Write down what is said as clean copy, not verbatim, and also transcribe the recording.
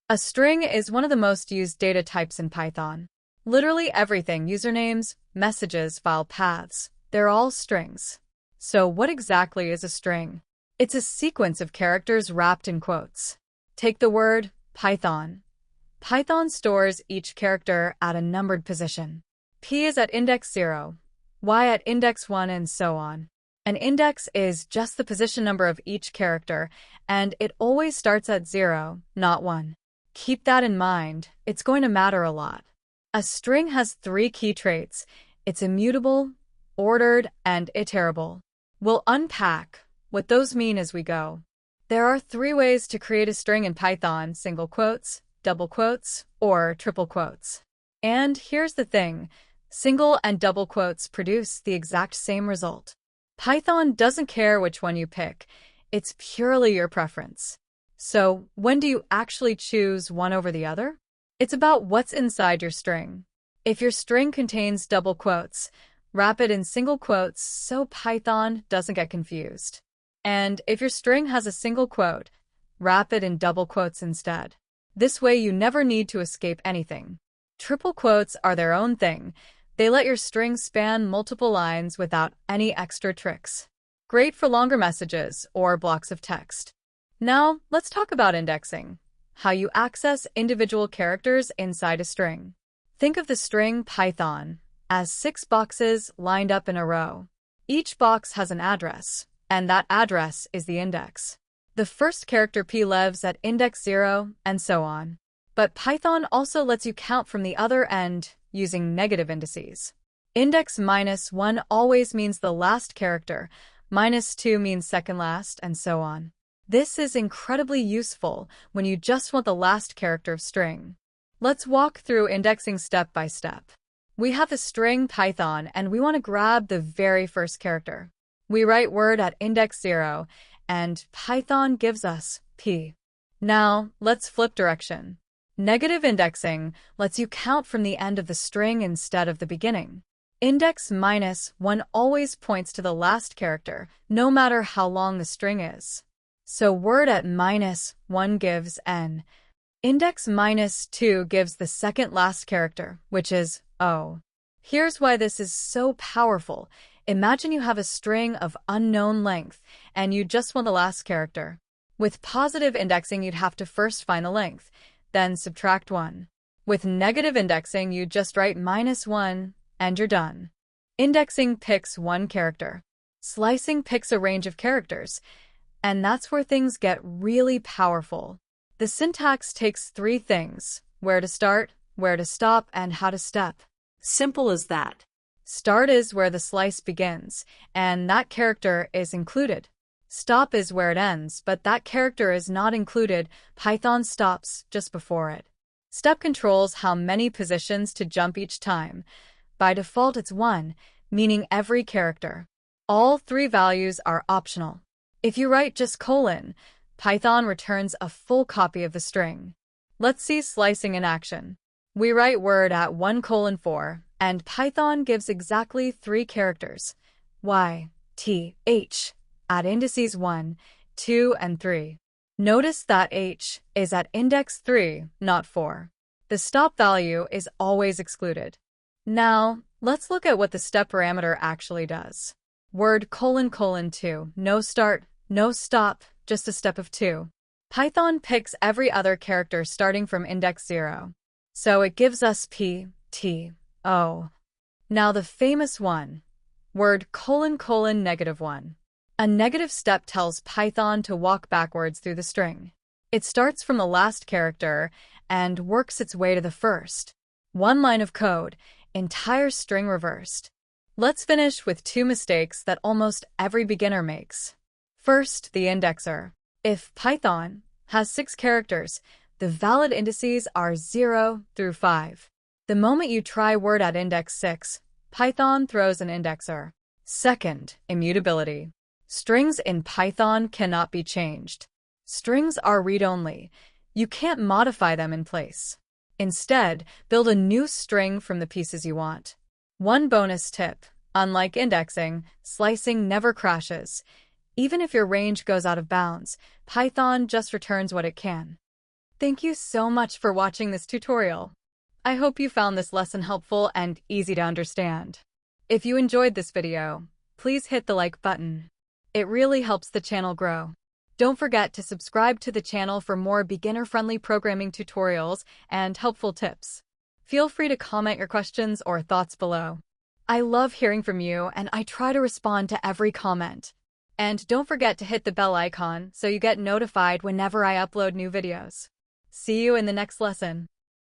A string is one of the most used data types in Python. Literally everything, usernames, messages, file paths, they're all strings. So what exactly is a string? It's a sequence of characters wrapped in quotes. Take the word Python. Python stores each character at a numbered position. P is at index 0, Y at index 1, and so on. An index is just the position number of each character, and it always starts at 0, not 1. Keep that in mind, it's going to matter a lot. A string has 3 key traits. It's immutable, ordered, and iterable. We'll unpack what those mean as we go. There are 3 ways to create a string in Python: single quotes, double quotes, or triple quotes. And here's the thing, single and double quotes produce the exact same result. Python doesn't care which one you pick, it's purely your preference. So, when do you actually choose one over the other? It's about what's inside your string. If your string contains double quotes, wrap it in single quotes so Python doesn't get confused. And if your string has a single quote, wrap it in double quotes instead. This way you never need to escape anything. Triple quotes are their own thing. They let your string span multiple lines without any extra tricks. Great for longer messages or blocks of text. Now, let's talk about indexing, how you access individual characters inside a string. Think of the string Python as 6 boxes lined up in a row. Each box has an address, and that address is the index. The first character P lives at index 0, and so on. But Python also lets you count from the other end using negative indices. Index -1 always means the last character, -2 means second last, and so on. This is incredibly useful when you just want the last character of string. Let's walk through indexing step by step. We have the string Python and we want to grab the very first character. We write word at index 0 and Python gives us P. Now, let's flip direction. Negative indexing lets you count from the end of the string instead of the beginning. Index -1 always points to the last character, no matter how long the string is. So word at -1 gives n. Index -2 gives the second last character, which is o. Here's why this is so powerful. Imagine you have a string of unknown length, and you just want the last character. With positive indexing, you'd have to first find the length, then subtract 1. With negative indexing, you just write -1, and you're done. Indexing picks one character. Slicing picks a range of characters. And that's where things get really powerful. The syntax takes 3 things: where to start, where to stop, and how to step. Simple as that. Start is where the slice begins, and that character is included. Stop is where it ends, but that character is not included. Python stops just before it. Step controls how many positions to jump each time. By default, it's 1, meaning every character. All 3 values are optional. If you write just colon, Python returns a full copy of the string. Let's see slicing in action. We write word at 1:4, and Python gives exactly 3 characters, y, t, h, at indices 1, 2, and 3. Notice that h is at index 3, not 4. The stop value is always excluded. Now, let's look at what the step parameter actually does. Word ::2, no start, no stop, just a step of 2. Python picks every other character starting from index 0. So it gives us P, T, O. Now the famous one, word ::1. A negative step tells Python to walk backwards through the string. It starts from the last character and works its way to the first. 1 line of code, entire string reversed. Let's finish with 2 mistakes that almost every beginner makes. First, the indexer. If Python has 6 characters, the valid indices are 0 through 5. The moment you try word at index 6, Python throws an indexer. Second, immutability. Strings in Python cannot be changed. Strings are read-only. You can't modify them in place. Instead, build a new string from the pieces you want. One bonus tip: unlike indexing, slicing never crashes. Even if your range goes out of bounds, Python just returns what it can. Thank you so much for watching this tutorial. I hope you found this lesson helpful and easy to understand. If you enjoyed this video, please hit the like button. It really helps the channel grow. Don't forget to subscribe to the channel for more beginner-friendly programming tutorials and helpful tips. Feel free to comment your questions or thoughts below. I love hearing from you, and I try to respond to every comment. And don't forget to hit the bell icon so you get notified whenever I upload new videos. See you in the next lesson.